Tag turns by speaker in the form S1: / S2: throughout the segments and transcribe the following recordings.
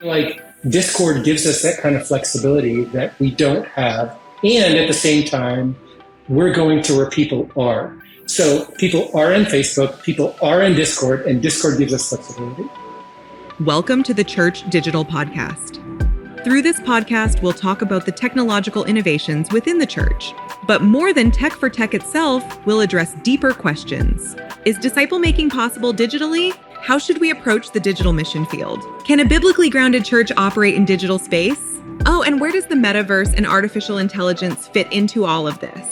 S1: Like Discord gives us that kind of flexibility that we don't have. And at the same time, we're going to where people are. So people are in Facebook, people are in Discord, and Discord gives us flexibility.
S2: Welcome to the Church Digital Podcast. Through this podcast, we'll talk about the technological innovations within the church. But more than tech for tech itself, we'll address deeper questions. Is disciple making possible digitally? How should we approach the digital mission field? Can a biblically grounded church operate in digital space? Oh, and where does the metaverse and artificial intelligence fit into all of this?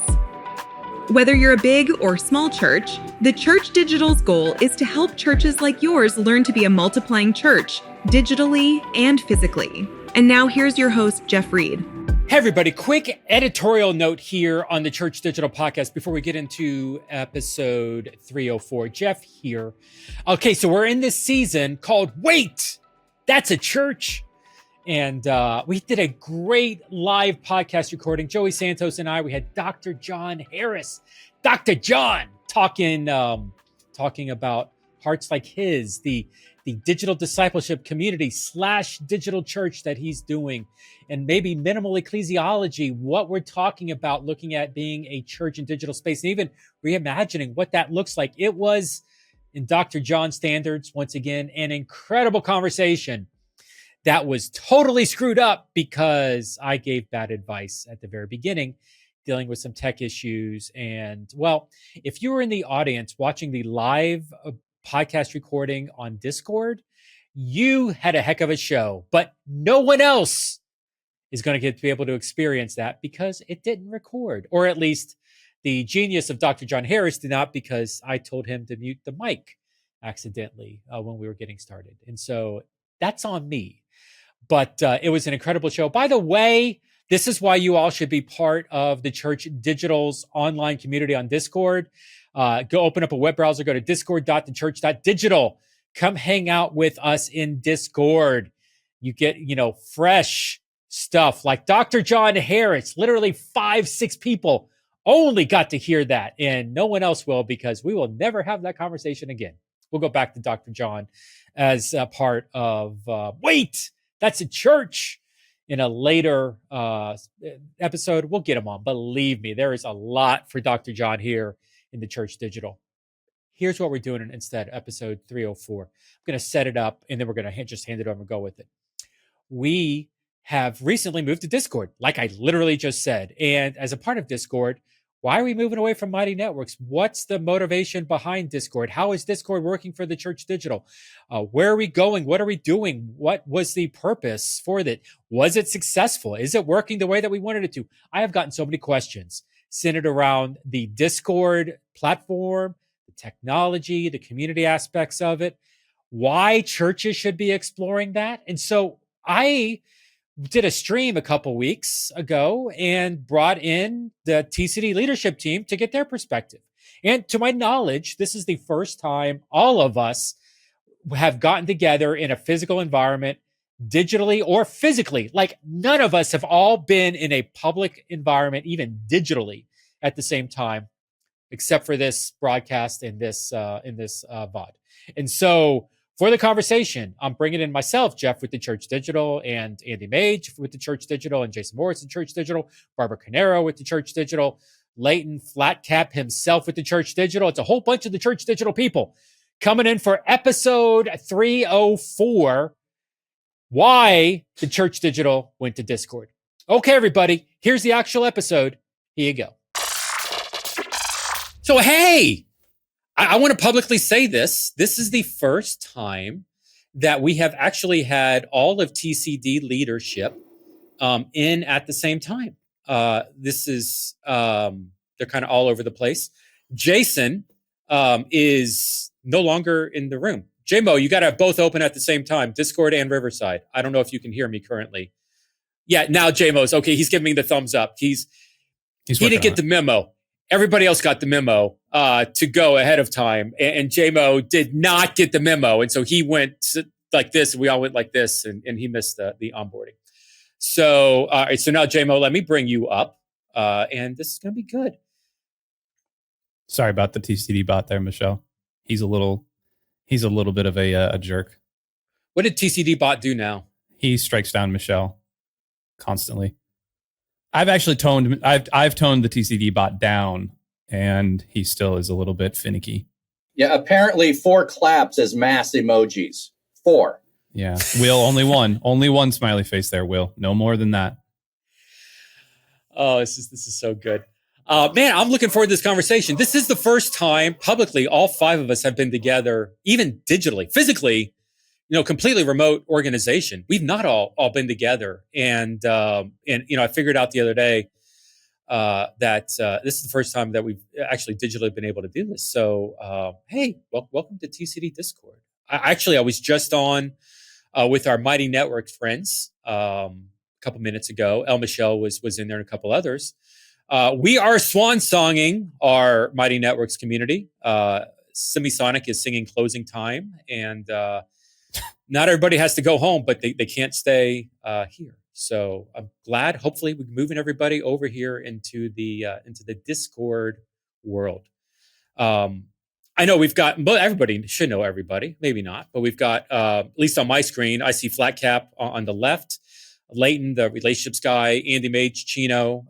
S2: Whether you're a big or small church, the Church Digital's goal is to help churches like yours learn to be a multiplying church, digitally and physically. And now here's your host, Jeff Reed.
S3: Hey everybody, quick editorial note here on the Church Digital Podcast before we get into episode 304. Jeff here. Okay, so we're in this season called Wait, That's a Church. And we did a great live podcast recording. Joey Santos and we had Dr. John Harris. Dr. John talking about hearts like his, the digital discipleship community / digital church that he's doing, and maybe minimal ecclesiology, what we're talking about, looking at being a church in digital space, and even reimagining what that looks like. It was, in Dr. John standards, once again, an incredible conversation that was totally screwed up because I gave bad advice at the very beginning, dealing with some tech issues. And well, if you were in the audience watching the live podcast recording on Discord, you had a heck of a show, but no one else is going to get to be able to experience that because it didn't record, or at least the genius of Dr. John Harris did not, because I told him to mute the mic accidentally when we were getting started. And so that's on me. But it was an incredible show. By the way, this is why you all should be part of the Church Digital's online community on Discord. Go open up a web browser, go to discord.thechurch.digital. Come hang out with us in Discord. You get, fresh stuff like Dr. John Harris. Literally 5-6 people only got to hear that, and no one else will, because we will never have that conversation again. We'll go back to Dr. John as a part of Wait, That's a Church in a later episode. We'll get him on. Believe me, there is a lot for Dr. John here in the Church Digital. Here's what we're doing instead, episode 304. I'm going to set it up, and then we're going to just hand it over and go with it. We have recently moved to Discord, like I literally just said. And as a part of Discord, why are we moving away from Mighty Networks? What's the motivation behind Discord? How is Discord working for the Church Digital? Where are we going? What are we doing? What was the purpose for that? Was it successful? Is it working the way that we wanted it to? I have gotten so many questions centered around the Discord platform, the technology, the community aspects of it, why churches should be exploring that. And so I did a stream a couple weeks ago and brought in the TCD leadership team to get their perspective. And to my knowledge, this is the first time all of us have gotten together in a physical environment, digitally or physically. Like, none of us have all been in a public environment, even digitally, at the same time, except for this broadcast and this VOD. And so for the conversation, I'm bringing in myself, Jeff with the Church Digital, and Andy Mage with the Church Digital, and Jason Morris with the Church Digital, Barbara Canero with the Church Digital, Leighton Flatcap himself with the Church Digital. It's a whole bunch of the Church Digital people coming in for episode 304, why the Church Digital went to Discord. Okay, everybody, here's the actual episode. Here you go. So, hey, I want to publicly say this. This is the first time that we have actually had all of TCD leadership in at the same time. This is, they're kind of all over the place. Jason is no longer in the room. J-Mo, you got to have both open at the same time, Discord and Riverside. I don't know if you can hear me currently. Yeah, now J-Mo's okay. He's giving me the thumbs up. He didn't get the memo. Everybody else got the memo to go ahead of time, and J-Mo did not get the memo, and so he went like this, and we all went like this, and he missed the onboarding. So, all right, so now J-Mo, let me bring you up, and this is going to be good.
S4: Sorry about the TCD bot there, Michelle. He's a little bit of a jerk.
S3: What did TCD bot do now?
S4: He strikes down Michelle constantly. I've actually I've toned the TCD bot down, and he still is a little bit finicky.
S5: Yeah, apparently 4 claps as mass emojis. 4.
S4: Yeah, Will, only one smiley face there, Will. No more than that.
S3: Oh, this is so good. Man, I'm looking forward to this conversation. This is the first time publicly all 5 of us have been together, even digitally, physically, completely remote organization. We've not all been together. And I figured out the other day that this is the first time that we've actually digitally been able to do this. So, hey, welcome to TCD Discord. I was just on with our Mighty Networks friends a couple minutes ago. El Michelle was in there and a couple others. We are swan songing our Mighty Networks community. Semisonic is singing Closing Time, and not everybody has to go home, but they can't stay here. So I'm glad. Hopefully, we're moving everybody over here into the Discord world. I know we've got, but everybody should know everybody. Maybe not, but we've got at least on my screen, I see Flat Cap on the left. Leighton, the relationships guy. Andy Mage Chino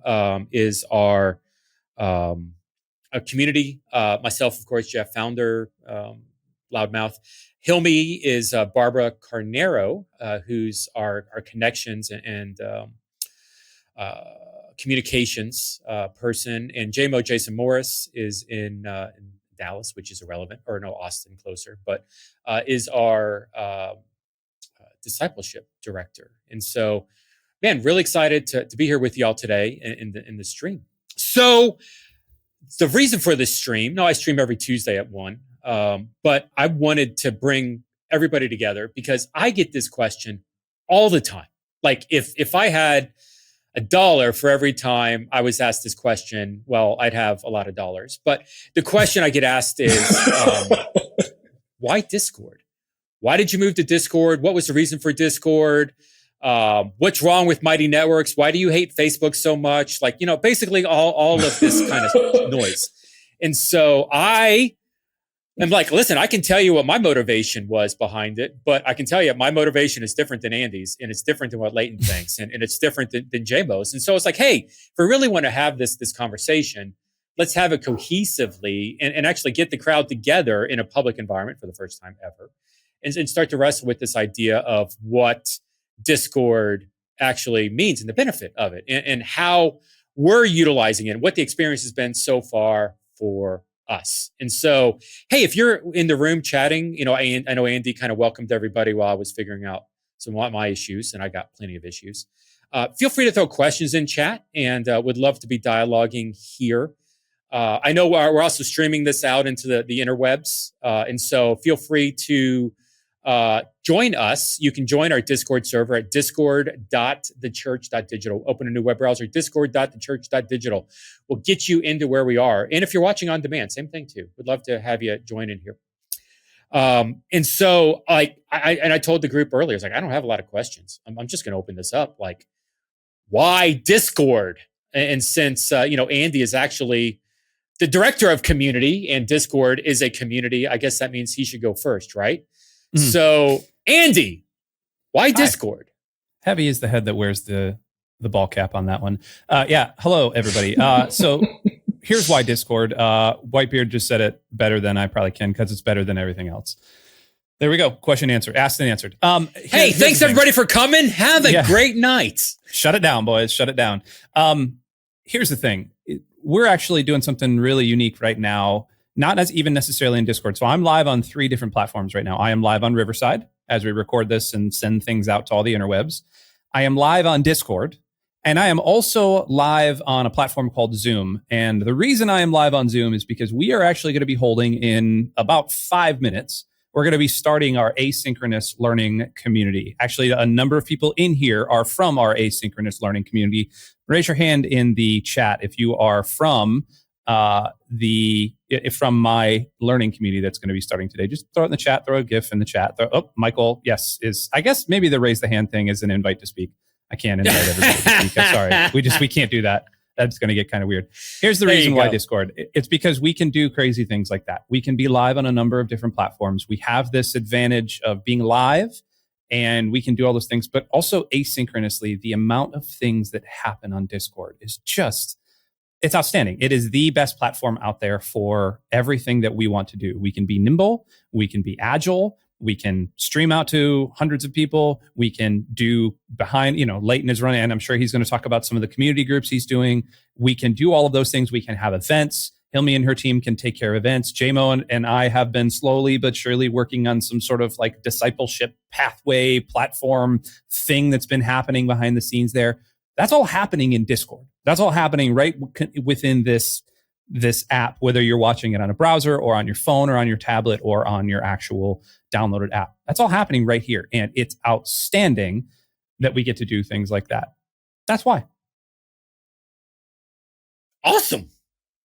S3: is our a community. Myself, of course, Jeff, founder, Loudmouth. Hilmy is Barbara Carnero, who's our connections and communications person. And JMO Jason Morris is in Dallas, which is irrelevant, or no, Austin, closer, but is our discipleship director. And so, man, really excited to be here with y'all today in the stream. So the reason for this stream, I stream every Tuesday at 1, but I wanted to bring everybody together because I get this question all the time. Like if I had $1 for every time I was asked this question, well, I'd have a lot of dollars. But the question I get asked is, why Discord? Why did you move to Discord? What was the reason for Discord? What's wrong with Mighty Networks? Why do you hate Facebook so much? Like, basically all of this kind of noise. And so I am like, listen, I can tell you what my motivation was behind it, but I can tell you my motivation is different than Andy's, and it's different than what Leighton thinks, and it's different than JMO's. And so it's like, hey, if we really want to have this conversation, let's have it cohesively and actually get the crowd together in a public environment for the first time ever. And start to wrestle with this idea of what Discord actually means and the benefit of it and how we're utilizing it and what the experience has been so far for us. And so, hey, if you're in the room chatting, I know Andy kind of welcomed everybody while I was figuring out some of my issues, and I got plenty of issues. Feel free to throw questions in chat, and would love to be dialoguing here. I know we're also streaming this out into the interwebs, and so feel free to join us. You can join our Discord server at discord.thechurch.digital. Open a new web browser, discord.thechurch.digital. We'll get you into where we are. And if you're watching on demand, same thing too. We'd love to have you join in here. And so I told the group earlier, I was like, I don't have a lot of questions. I'm just going to open this up. Like, why Discord? And since, Andy is actually the director of community and Discord is a community, I guess that means he should go first, right? Mm-hmm. So, Andy, why Discord?
S4: Heavy is the head that wears the ball cap on that one. Hello, everybody. So here's why Discord. Whitebeard just said it better than I probably can because it's better than everything else. There we go. Question answered. Asked and answered.
S3: Hey, thanks everybody for coming. Have a great night.
S4: Shut it down, boys. Shut it down. Here's the thing. We're actually doing something really unique right now. Not as even necessarily in Discord. So I'm live on 3 different platforms right now. I am live on Riverside as we record this and send things out to all the interwebs. I am live on Discord. And I am also live on a platform called Zoom. And the reason I am live on Zoom is because we are actually going to be holding in about 5 minutes. We're going to be starting our asynchronous learning community. Actually, a number of people in here are from our asynchronous learning community. Raise your hand in the chat if you are from from my learning community that's going to be starting today. Just throw it in the chat, throw a GIF in the chat. Michael, yes, I guess maybe the raise the hand thing is an invite to speak. I can't invite everybody to speak. I'm sorry. We can't do that. That's going to get kind of weird. Here's the reason why Discord. It's because we can do crazy things like that. We can be live on a number of different platforms. We have this advantage of being live and we can do all those things, but also asynchronously, the amount of things that happen on Discord is just, it's outstanding. It is the best platform out there for everything that we want to do. We can be nimble, we can be agile, we can stream out to hundreds of people, we can do behind, Leighton is running, and I'm sure he's going to talk about some of the community groups he's doing. We can do all of those things. We can have events. Hilmi and her team can take care of events. JMO and I have been slowly but surely working on some sort of like discipleship pathway platform thing that's been happening behind the scenes there. That's all happening in Discord. That's all happening right within this app, whether you're watching it on a browser or on your phone or on your tablet or on your actual downloaded app. That's all happening right here. And it's outstanding that we get to do things like that. That's why.
S3: Awesome.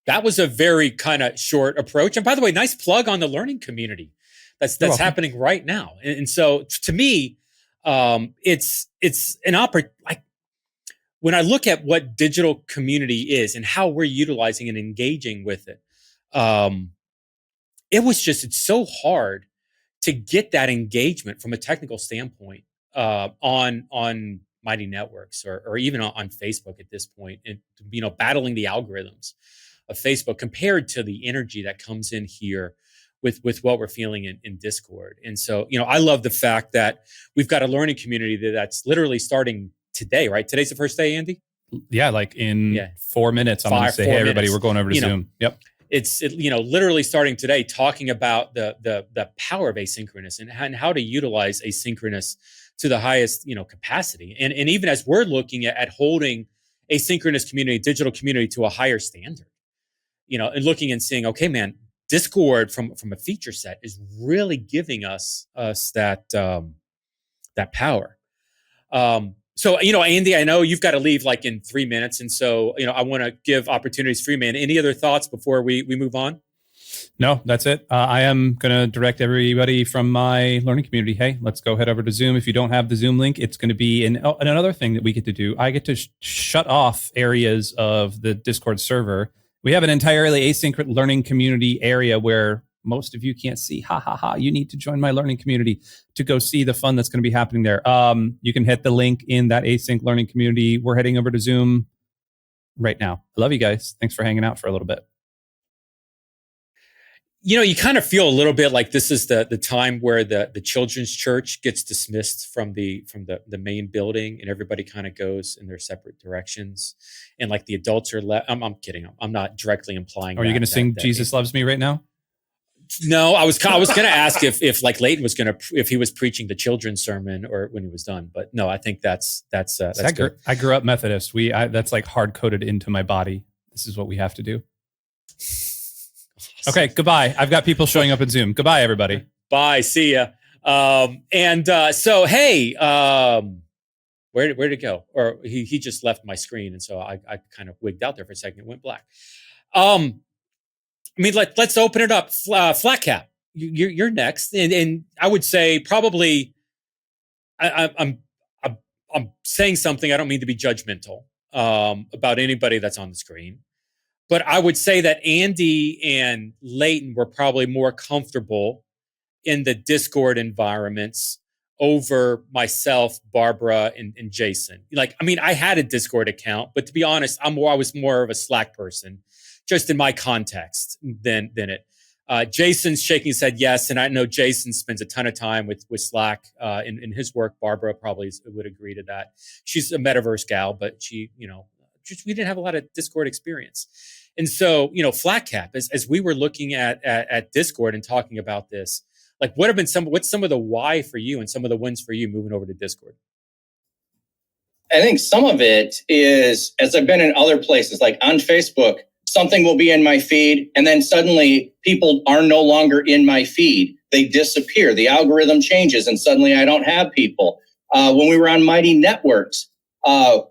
S3: That was a very kind of short approach. And by the way, nice plug on the learning community that's happening right now. And so to me, it's an opportunity. Like, when I look at what digital community is and how we're utilizing and engaging with it, it's so hard to get that engagement from a technical standpoint on Mighty Networks or even on Facebook at this point, and battling the algorithms of Facebook compared to the energy that comes in here with what we're feeling in Discord. And so, I love the fact that we've got a learning community that's literally starting today, right? Today's the first day, Andy?
S4: Yeah, like in 4 minutes, I'm going to say, hey, everybody, we're going over to Zoom. Yep.
S3: It's literally starting today, talking about the power of asynchronous and how to utilize asynchronous to the highest capacity. And even as we're looking at holding asynchronous community, digital community to a higher standard, and looking and seeing, okay, man, Discord from a feature set is really giving us that power. So, Andy, I know you've got to leave like in 3 minutes. And so, I want to give opportunities for you, man. Any other thoughts before we move on?
S4: No, that's it. I am going to direct everybody from my learning community. Hey, let's go head over to Zoom. If you don't have the Zoom link, it's going to be another thing that we get to do. I get to shut off areas of the Discord server. We have an entirely asynchronous learning community area where most of you can't see. Ha, ha, ha. You need to join my learning community to go see the fun that's going to be happening there. You can hit the link in that async learning community. We're heading over to Zoom right now. I love you guys. Thanks for hanging out for a little bit.
S3: You kind of feel a little bit like this is the time where the children's church gets dismissed from the main building and everybody kind of goes in their separate directions. And like the adults are left. I'm kidding. I'm not directly implying.
S4: Are you going to sing Jesus Loves Me right now?
S3: No, I was going to ask if like Leighton was if he was preaching the children's sermon or when he was done, but no, I think that's good.
S4: I grew up Methodist. That's like hard coded into my body. This is what we have to do. Okay, goodbye. I've got people showing up in Zoom. Goodbye, everybody.
S3: Bye. See ya. So hey, where'd it go? Or he just left my screen, and so I kind of wigged out there for a second. It went black. Let's open it up. Flat Cap, you're next, and I would say probably I'm saying something. I don't mean to be judgmental about anybody that's on the screen, but I would say that Andy and Leighton were probably more comfortable in the Discord environments over myself, Barbara, and Jason. I had a Discord account, but to be honest, I was more of a Slack person, just in my context than it. Jason's shaking his head yes, and I know Jason spends a ton of time with Slack in his work. Barbara probably would agree to that. She's a metaverse gal, but she, we didn't have a lot of Discord experience. And so, Flat Cap, as we were looking at Discord and talking about this, like what's some of the why for you and some of the wins for you moving over to Discord?
S5: I think some of it is, as I've been in other places, like on Facebook, something will be in my feed, and then suddenly people are no longer in my feed. They disappear. The algorithm changes, and suddenly I don't have people. When we were on Mighty Networks,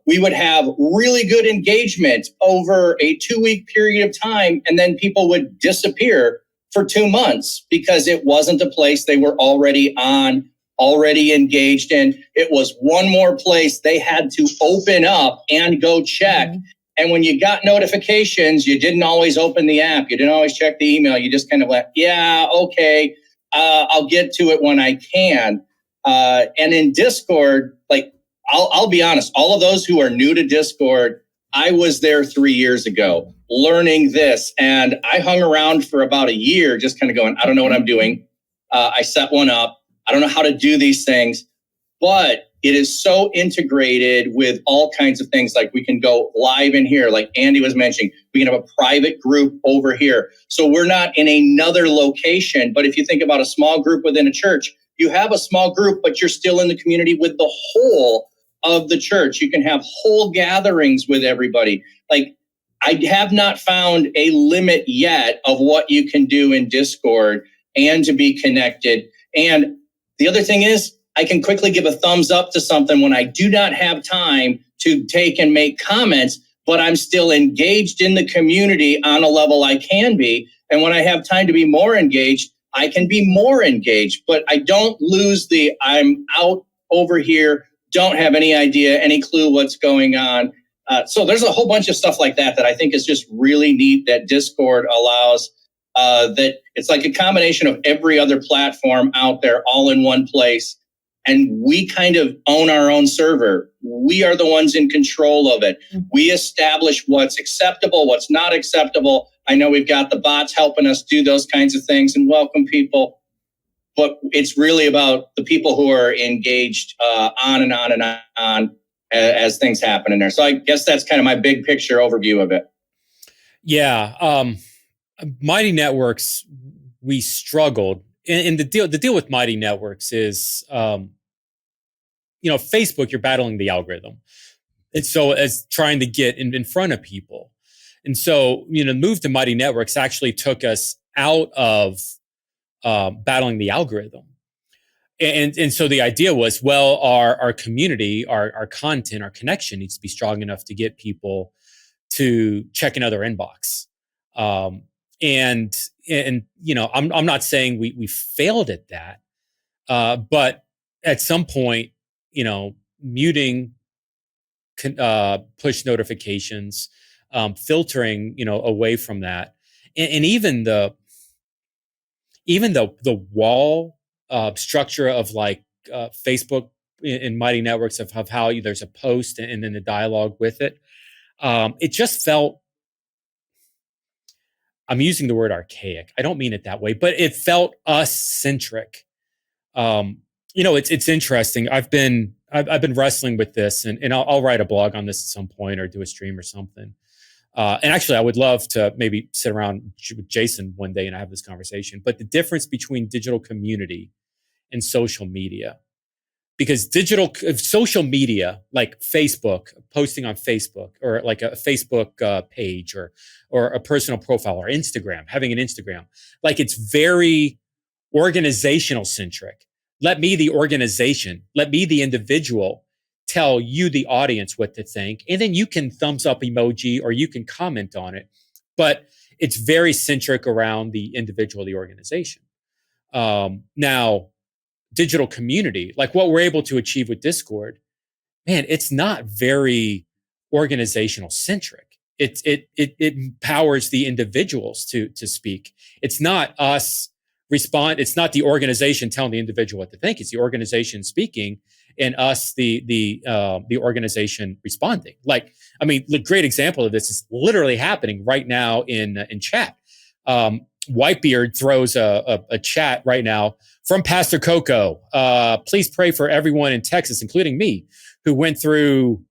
S5: we would have really good engagement over a 2-week period of time, and then people would disappear for 2 months because it wasn't a place they were already on, already engaged in. It was one more place they had to open up and go check. Mm-hmm. And when you got notifications, you didn't always open the app. You didn't always check the email. You just kind of went, yeah, okay, I'll get to it when I can. And in Discord, like, I'll be honest, all of those who are new to Discord, I was there 3 years ago learning this, and I hung around for about a year just kind of going, I don't know what I'm doing. I set one up. I don't know how to do these things, but it is so integrated with all kinds of things. Like, we can go live in here, like Andy was mentioning. We can have a private group over here. So we're not in another location. But if you think about a small group within a church, you have a small group, but you're still in the community with the whole of the church. You can have whole gatherings with everybody. Like, I have not found a limit yet of what you can do in Discord and to be connected. And the other thing is, I can quickly give a thumbs up to something when I do not have time to take and make comments, but I'm still engaged in the community on a level I can be. And when I have time to be more engaged, I can be more engaged, but I don't lose the I'm out over here, don't have any idea, any clue what's going on. So there's a whole bunch of stuff like that I think is just really neat that Discord allows. That it's like a combination of every other platform out there all in one place. And we kind of own our own server. We are the ones in control of it. We establish what's acceptable, what's not acceptable. I know we've got the bots helping us do those kinds of things and welcome people. But it's really about the people who are engaged on and on and on as things happen in there. So I guess that's kind of my big picture overview of it.
S3: Yeah. Mighty Networks, we struggled. And the deal with Mighty Networks is, Facebook, you're battling the algorithm. And so as trying to get in front of people. And so, move to Mighty Networks actually took us out of battling the algorithm. And so the idea was, well, our community, our content, our connection needs to be strong enough to get people to check another inbox. And I'm not saying we failed at that, but at some point, muting push notifications, filtering, away from that, and even the wall structure of like Facebook in Mighty Networks of how there's a post and then the dialogue with it. It just felt. I'm using the word archaic. I don't mean it that way, but it felt us-centric. It's interesting. I've been wrestling with this, and I'll write a blog on this at some point or do a stream or something. And actually, I would love to maybe sit around with Jason one day and have this conversation. But the difference between digital community and social media, because social media, like Facebook, posting on Facebook, or like a Facebook page, or a personal profile, or Instagram, having an Instagram, like, it's very organizational centric. Let me, the organization, let me, the individual, tell you, the audience, what to think. And then you can thumbs up emoji or you can comment on it. But it's very centric around the individual, the organization. Now, digital community, like what we're able to achieve with Discord, man, it's not very organizational centric. It empowers the individuals to speak. It's not us respond. It's not the organization telling the individual what to think. It's the organization speaking and us, the organization responding. Like, I mean, the great example of this is literally happening right now in chat. Whitebeard throws a chat right now from Pastor Coco. Please pray for everyone in Texas, including me, who went through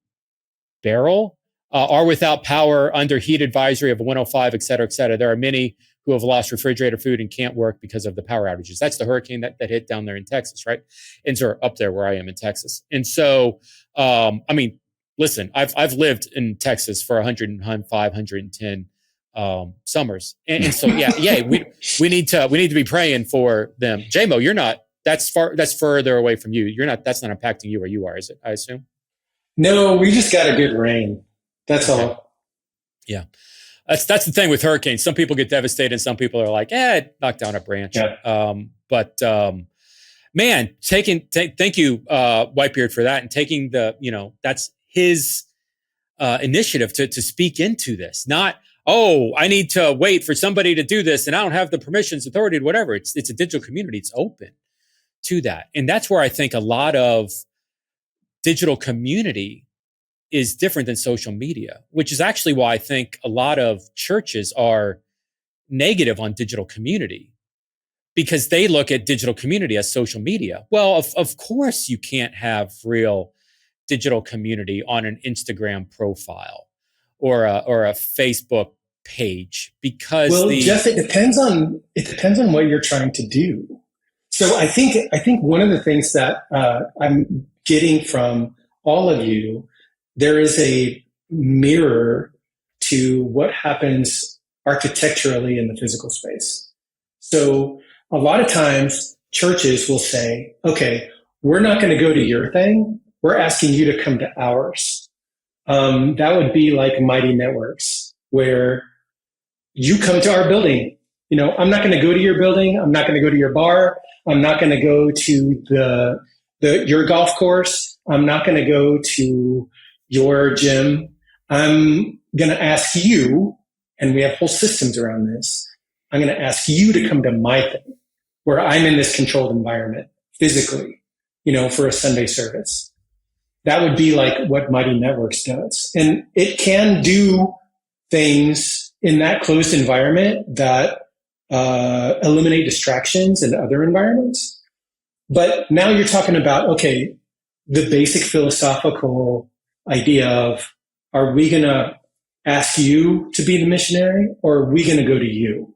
S3: Beryl, are without power under heat advisory of 105, et cetera, et cetera. There are many who have lost refrigerator food and can't work because of the power outages. That's the hurricane that hit down there in Texas, right? And so up there where I am in Texas. And so, I mean, listen, I've lived in Texas for 105, 110 summers. And so, yeah, we need to be praying for them. JMO, you're not, that's further away from you. You're not, that's not impacting you where you are, is it? I assume?
S1: No, we just got a good rain. That's all.
S3: Yeah. That's the thing with hurricanes. Some people get devastated and some people are like, it knocked down a branch. Yeah. Man, thank you, Whitebeard, for that, and taking that's his initiative to speak into this. Not, I need to wait for somebody to do this and I don't have the permissions, authority, whatever. It's a digital community. It's open. to that. And that's where I think a lot of digital community is different than social media, which is actually why I think a lot of churches are negative on digital community, because they look at digital community as social media. Well, of course you can't have real digital community on an Instagram profile or a Facebook page, because
S1: Jeff, it depends on what you're trying to do. So I think one of the things that I'm getting from all of you, there is a mirror to what happens architecturally in the physical space. So a lot of times churches will say, okay, we're not going to go to your thing. We're asking you to come to ours. That would be like Mighty Networks, where you come to our building. I'm not going to go to your building. I'm not going to go to your bar. I'm not going to go to your golf course. I'm not going to go to your gym. I'm going to ask you, and we have whole systems around this. I'm going to ask you to come to my thing, where I'm in this controlled environment physically, for a Sunday service. That would be like what Mighty Networks does. And it can do things in that closed environment that eliminate distractions in other environments. But now you're talking about, okay, the basic philosophical idea of, are we going to ask you to be the missionary, or are we going to go to you?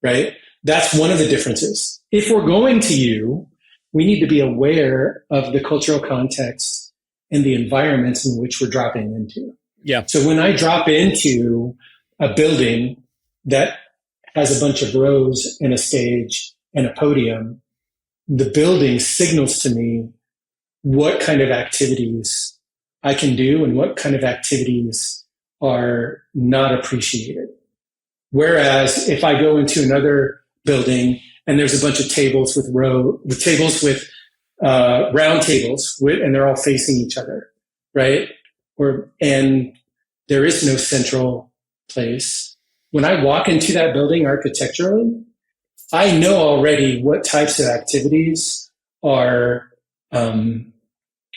S1: Right? That's one of the differences. If we're going to you, we need to be aware of the cultural context and the environments in which we're dropping into.
S3: Yeah.
S1: So when I drop into a building that has a bunch of rows and a stage and a podium, the building signals to me what kind of activities I can do and what kind of activities are not appreciated. Whereas if I go into another building and there's a bunch of tables with round tables and they're all facing each other, right? And there is no central place. When I walk into that building architecturally, I know already what types of activities are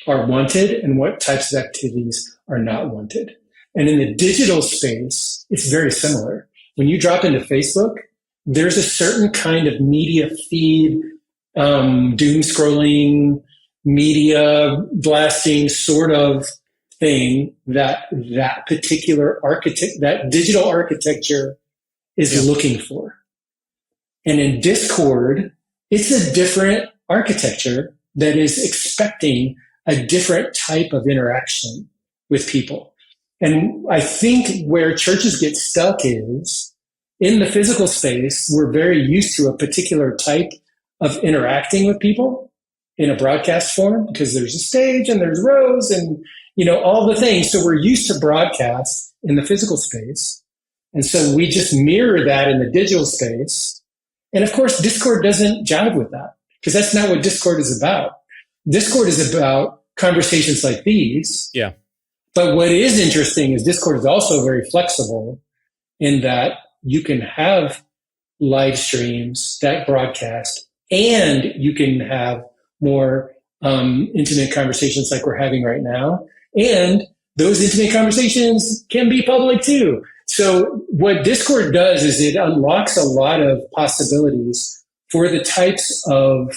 S1: wanted and what types of activities are not wanted. And in the digital space, it's very similar. When you drop into Facebook, there's a certain kind of media feed, doom scrolling, media blasting sort of thing that particular that digital architecture is looking for. And in Discord, it's a different architecture that is expecting a different type of interaction with people. And I think where churches get stuck is in the physical space, we're very used to a particular type of interacting with people in a broadcast form, because there's a stage and there's rows and, all the things. So we're used to broadcast in the physical space. And so we just mirror that in the digital space. And of course, Discord doesn't jive with that, because that's not what Discord is about. Discord is about conversations like these.
S3: Yeah.
S1: But what is interesting is Discord is also very flexible in that you can have live streams that broadcast, and you can have more intimate conversations like we're having right now. And those intimate conversations can be public too. So what Discord does is it unlocks a lot of possibilities for the types of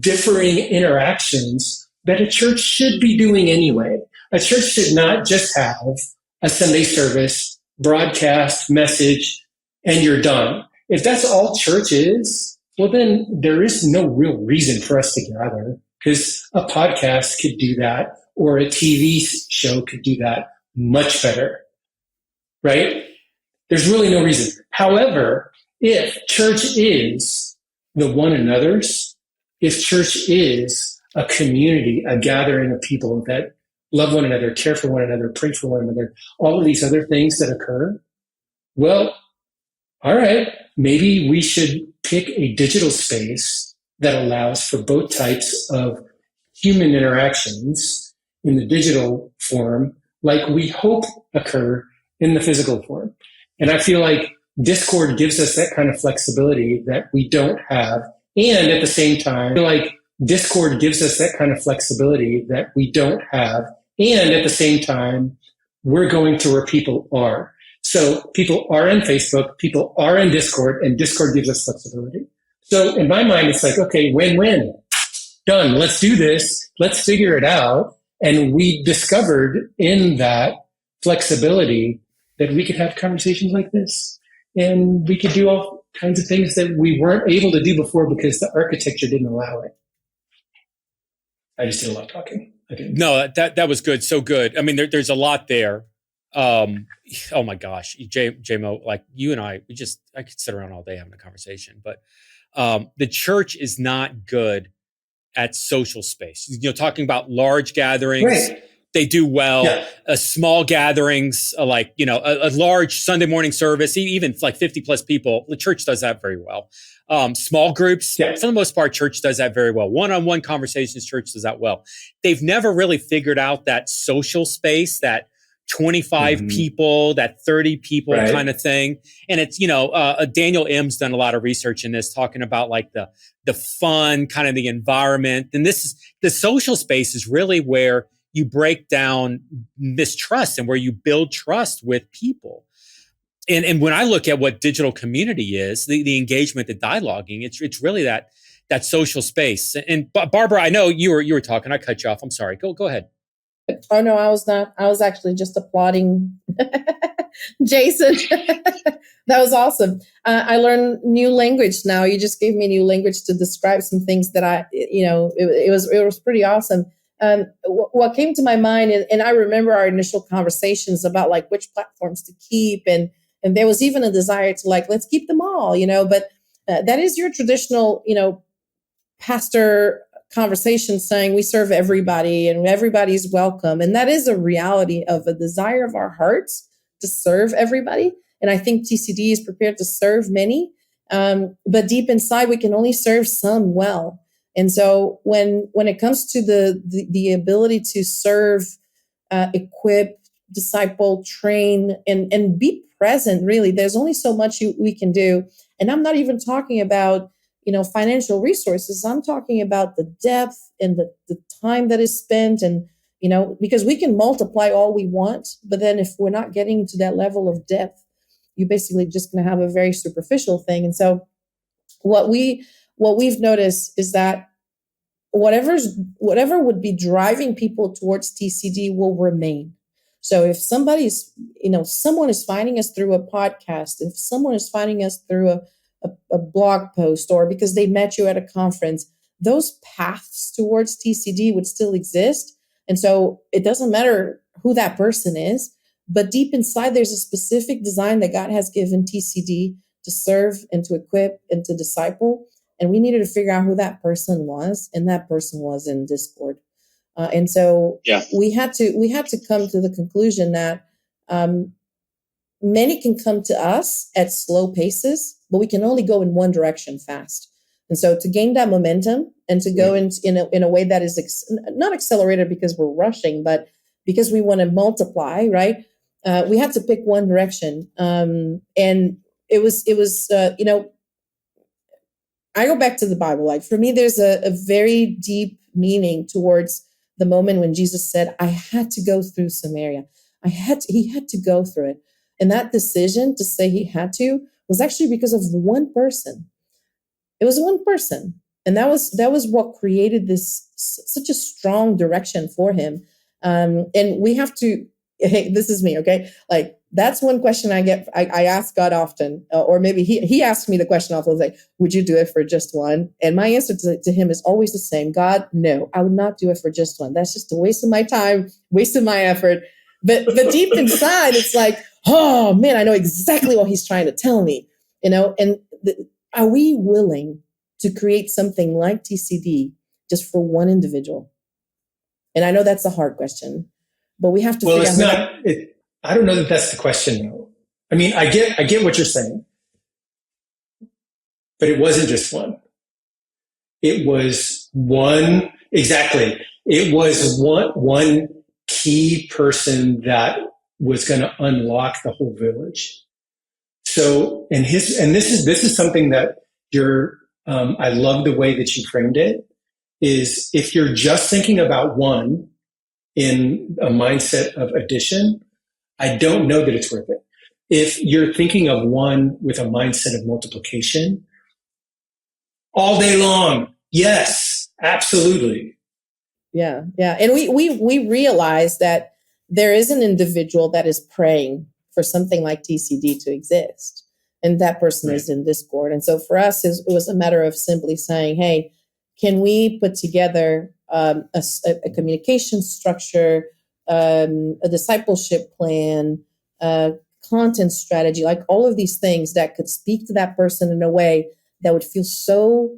S1: differing interactions that a church should be doing anyway. A church should not just have a Sunday service, broadcast, message, and you're done. If that's all church is, well, then there is no real reason for us to gather, because a podcast could do that, or a TV show could do that much better, right? There's really no reason. However, if church is the one another's, if church is a community, a gathering of people that love one another, care for one another, pray for one another, all of these other things that occur, well, all right, maybe we should pick a digital space that allows for both types of human interactions in the digital form, like we hope occur in the physical form. And I feel like Discord gives us that kind of flexibility that we don't have. And at the same time, I feel like Discord gives us that kind of flexibility that we don't have. And at the same time, we're going to where people are. So people are in Facebook, people are in Discord, and Discord gives us flexibility. So in my mind, it's like, okay, win-win. Done. Let's do this. Let's figure it out. And we discovered in that flexibility that we could have conversations like this. And we could do all kinds of things that we weren't able to do before because the architecture didn't allow it. I just did a lot of talking.
S3: No, that was good. So good. I mean, there's a lot there. Oh my gosh, J-Mo, like you and I could sit around all day having a conversation, but the church is not good at social space. You know, talking about large gatherings, right. They do well. Yeah. Small gatherings, like, you know, a large Sunday morning service, even like 50 plus people, the church does that very well. Small groups, yeah. For the most part, church does that very well. One-on-one conversations, church does that well. They've never really figured out that social space, that 25 people, that 30 people right. kind of thing. And it's, you know, Daniel M's done a lot of research in this, talking about like the fun, kind of the environment. And the social space is really where you break down mistrust and where you build trust with people. And when I look at what digital community is, the engagement, the dialoguing, it's really that social space. And Barbara, I know you were talking. I cut you off. I'm sorry. Go ahead.
S6: Oh no, I was not. I was actually just applauding Jason. That was awesome. I learned new language now. You just gave me new language to describe some things that it was pretty awesome. What came to my mind, and I remember our initial conversations about like which platforms to keep, and there was even a desire to like, let's keep them all, you know, but that is your traditional, you know, pastor conversation saying we serve everybody and everybody's welcome. And that is a reality of a desire of our hearts to serve everybody. And I think TCD is prepared to serve many, but deep inside, we can only serve some well. And so when it comes to the ability to serve, equip, disciple, train, and be present, really, there's only so much we can do. And I'm not even talking about, you know, financial resources. I'm talking about the depth and the time that is spent. And, you know, because we can multiply all we want, but then if we're not getting to that level of depth, you're basically just going to have a very superficial thing. And so what we've noticed is that whatever would be driving people towards TCD will remain. So if someone is finding us through a podcast, if someone is finding us through a blog post, or because they met you at a conference, those paths towards TCD would still exist. And so it doesn't matter who that person is, but deep inside, there's a specific design that God has given TCD to serve and to equip and to disciple. And we needed to figure out who that person was, and that person was in Discord. And so we had to come to the conclusion that many can come to us at slow paces, but we can only go in one direction fast. And so to gain that momentum and to go in a way that is not accelerated because we're rushing, but because we want to multiply, right? We had to pick one direction. And it was I go back to the Bible. Like for me, there's a very deep meaning towards the moment when Jesus said, I had to go through Samaria. He had to go through it. And that decision to say he had to was actually because of one person. It was one person. And that was what created this such a strong direction for him. And we have to, hey, this is me, okay? Like that's one question I ask God often, or maybe he asked me the question often, like, would you do it for just one? And my answer to him is always the same. God, no, I would not do it for just one. That's just a waste of my time, waste of my effort. But deep inside, it's like, oh man, I know exactly what he's trying to tell me, you know? And are we willing to create something like TCD just for one individual? And I know that's a hard question, but we have to figure out.
S1: Well, it's not. I don't know that that's the question, though. I mean, I get what you're saying, but it wasn't just one. It was one, exactly. It was one key person that was going to unlock the whole village. So, and this is something that I love the way that you framed it, is if you're just thinking about one in a mindset of addition, I don't know that it's worth it. If you're thinking of one with a mindset of multiplication, all day long, yes, absolutely.
S6: Yeah. And we realize that there is an individual that is praying for something like TCD to exist. And that person is in Discord. And so for us, it was a matter of simply saying, hey, can we put together a communication structure, a discipleship plan, content strategy, like all of these things that could speak to that person in a way that would feel so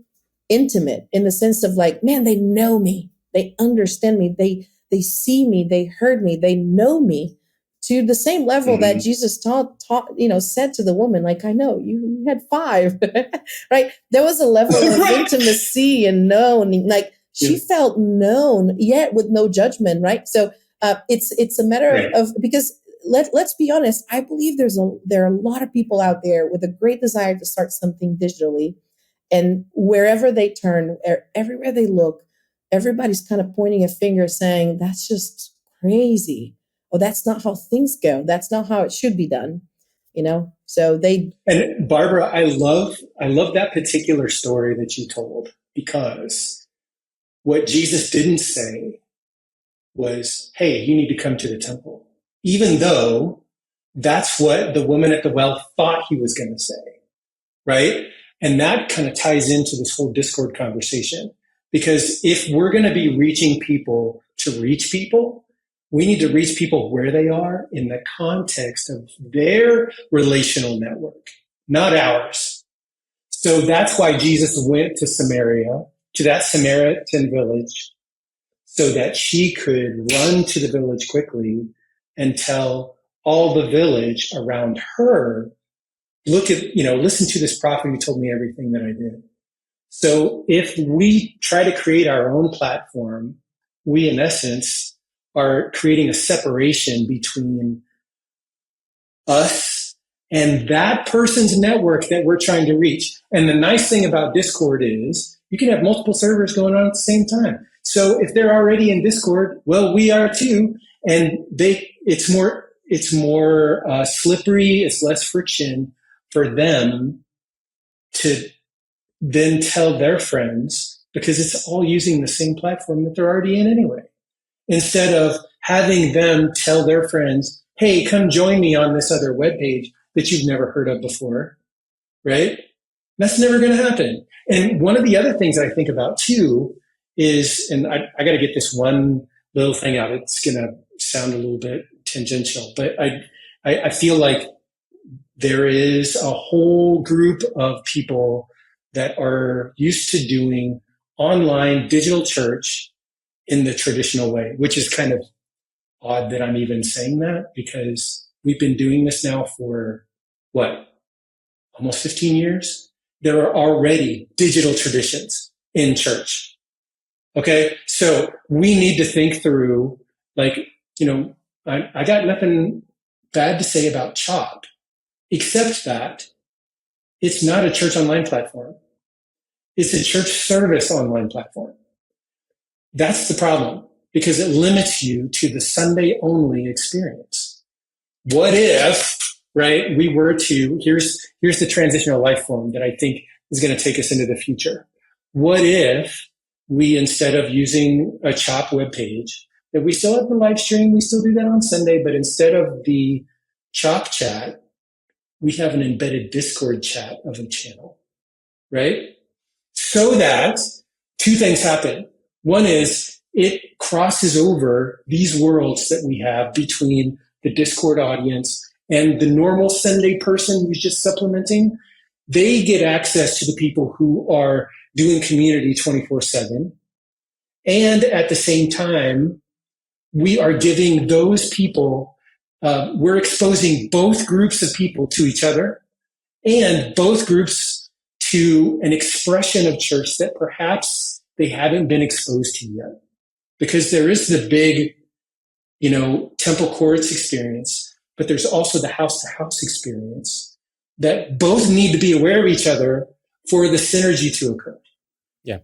S6: intimate, in the sense of like, man, they know me, they understand me, they see me, they heard me, they know me, to the same level that Jesus taught, said to the woman, like, I know you had 5, right? There was a level of intimacy and knowing, like she felt known, yet with no judgment, right? So it's a matter of, because let's be honest, I believe there are a lot of people out there with a great desire to start something digitally, and wherever they turn, everywhere they look, everybody's kind of pointing a finger saying, that's just crazy. Oh, that's not how things go. That's not how it should be done. So
S1: and Barbara, I love that particular story that you told, because what Jesus didn't say was, hey, you need to come to the temple, even though that's what the woman at the well thought he was going to say, right? And that kind of ties into this whole Discord conversation, because if we're going to be reaching people to reach people, we need to reach people where they are in the context of their relational network, not ours. So that's why Jesus went to Samaria, to that Samaritan village, so that she could run to the village quickly and tell all the village around her, listen to this prophet who told me everything that I did. So if we try to create our own platform, we in essence are creating a separation between us and that person's network that we're trying to reach. And the nice thing about Discord is you can have multiple servers going on at the same time. So if they're already in Discord, well, we are too. And it's more slippery. It's less friction for them to then tell their friends, because it's all using the same platform that they're already in anyway. Instead of having them tell their friends, hey, come join me on this other webpage that you've never heard of before, right? That's never going to happen. And one of the other things I think about too is, and I got to get this one little thing out. It's going to sound a little bit tangential, but I feel like there is a whole group of people that are used to doing online digital church in the traditional way, which is kind of odd that I'm even saying that, because we've been doing this now for almost 15 years. There are already digital traditions in church. Okay. So we need to think through, I got nothing bad to say about CHOP, except that it's not a church online platform. It's a church service online platform. That's the problem, because it limits you to the Sunday only experience. What if, right, we were to, here's the transitional life form that I think is going to take us into the future. What if we, instead of using a CHOP webpage, that we still have the live stream, we still do that on Sunday, but instead of the CHOP chat, we have an embedded Discord chat of a channel, right? So that two things happen. One is it crosses over these worlds that we have between the Discord audience and the normal Sunday person who's just supplementing. They get access to the people who are doing community 24/7. And at the same time, we are giving those people, we're exposing both groups of people to each other, and both groups to an expression of church that perhaps they haven't been exposed to yet. Because there is the big, temple courts experience, but there's also the house-to-house experience that both need to be aware of each other for the synergy to occur.
S3: Yeah.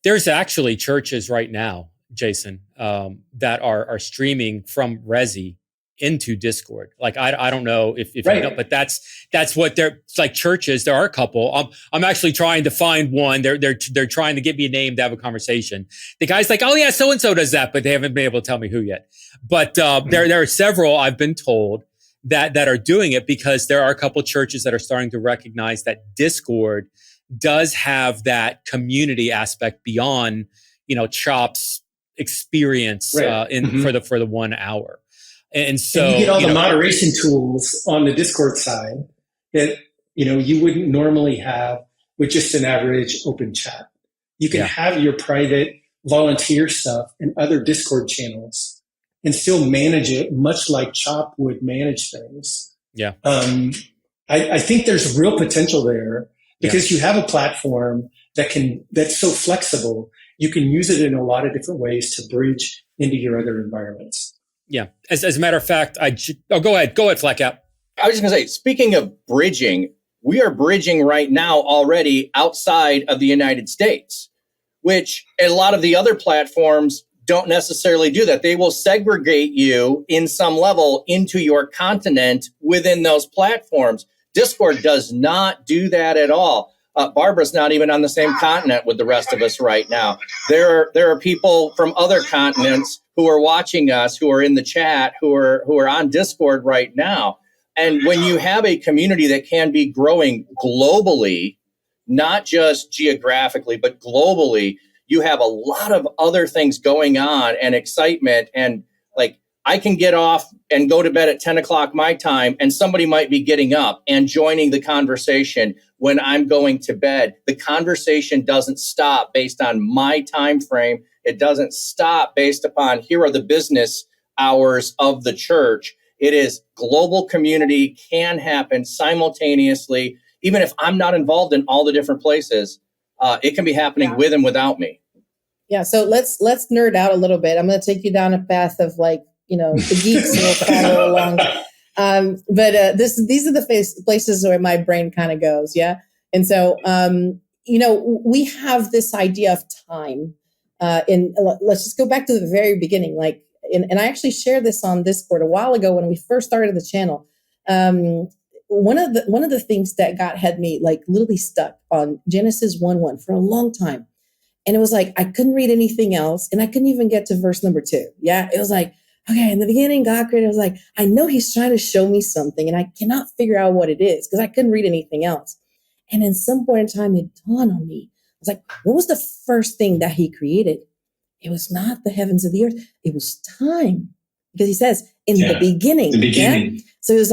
S3: There's actually churches right now, Jason, that are streaming from Resi into Discord. Like I don't know if you know, but that's what they're, it's like churches. There are a couple. I'm actually trying to find one. They're trying to get me a name to have a conversation. The guy's like, oh yeah, so and so does that, but they haven't been able to tell me who yet. But there are several, I've been told, that are doing it, because there are a couple churches that are starting to recognize that Discord does have that community aspect beyond, Chop's experience for the 1 hour. And so
S1: and you get all the moderation tools on the Discord side that you wouldn't normally have with just an average open chat. You can have your private volunteer stuff in other Discord channels and still manage it much like Chop would manage things.
S3: Yeah.
S1: I think there's real potential there, because you have a platform that's so flexible. You can use it in a lot of different ways to bridge into your other environments.
S3: Yeah. As a matter of fact, go ahead, Flack-Out.
S5: I was just going to say, speaking of bridging, we are bridging right now already outside of the United States, which a lot of the other platforms don't necessarily do that. They will segregate you in some level into your continent within those platforms. Discord does not do that at all. Barbara's not even on the same continent with the rest of us right now. There are people from other continents who are watching us, who are in the chat, who are on Discord right now. And when you have a community that can be growing globally, not just geographically, but globally, you have a lot of other things going on and excitement. And like, I can get off and go to bed at 10 o'clock my time, and somebody might be getting up and joining the conversation when I'm going to bed. The conversation doesn't stop based on my time frame. It doesn't stop based upon, here are the business hours of the church. It is global community, can happen simultaneously. Even if I'm not involved in all the different places, it can be happening with and without me.
S6: Yeah. So let's nerd out a little bit. I'm going to take you down a path of the geeks will follow along. But these are the places where my brain kind of goes. Yeah. And so, we have this idea of time. Let's just go back to the very beginning. And I actually shared this on Discord a while ago when we first started the channel. One of the things that God had me literally stuck on Genesis 1:1 for a long time. And it was I couldn't read anything else, and I couldn't even get to verse number 2. Yeah. It was okay, in the beginning, God created. I was I know he's trying to show me something, and I cannot figure out what it is because I couldn't read anything else. And in some point in time, it dawned on me. I was what was the first thing that he created? It was not the heavens or the earth. It was time. Because he says, in the beginning. The beginning. Yeah? So it was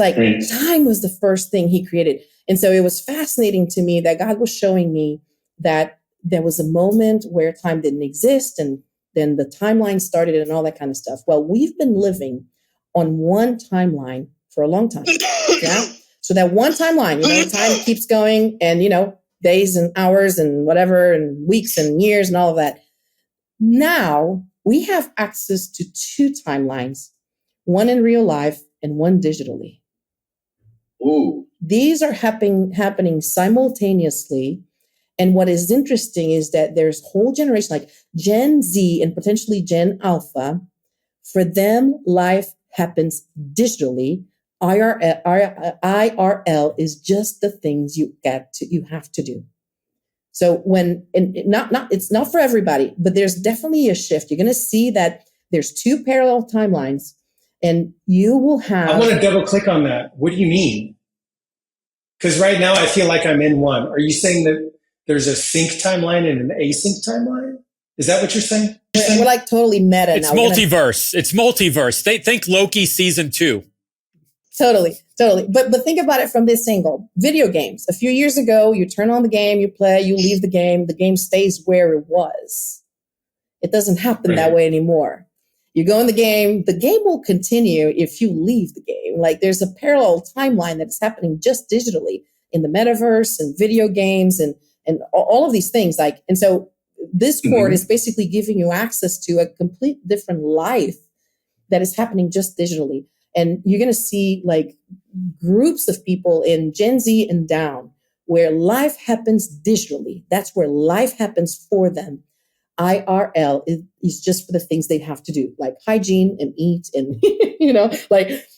S6: time was the first thing he created. And so it was fascinating to me that God was showing me that there was a moment where time didn't exist, and then the timeline started and all that kind of stuff. Well, we've been living on one timeline for a long time. Yeah. So that one timeline, time keeps going, and, days and hours and whatever, and weeks and years and all of that. Now we have access to 2 timelines, one in real life and one digitally.
S5: Ooh.
S6: These are happening simultaneously. And what is interesting is that there's whole generation like Gen Z and potentially Gen Alpha. For them, life happens digitally. IRL is just the things you have to do. So it's not for everybody, but there's definitely a shift. You're going to see that there's 2 parallel timelines, and you will have.
S1: I want to double click on that. What do you mean? Because right now I feel like I'm in one. Are you saying that there's a sync timeline and an async timeline? Is that what you're saying?
S6: We're totally meta
S3: it's
S6: now.
S3: Multiverse. It's multiverse. Think Loki season 2.
S6: Totally. But think about it from this angle. Video games. A few years ago, you turn on the game, you play, you leave the game stays where it was. It doesn't happen that way anymore. You go in the game will continue if you leave the game. There's a parallel timeline that's happening just digitally in the metaverse and video games and all of these things. And so Discord is basically giving you access to a complete different life that is happening just digitally. And you're going to see groups of people in Gen Z and down where life happens digitally. That's where life happens for them. IRL is just for the things they have to do, like hygiene and eat and,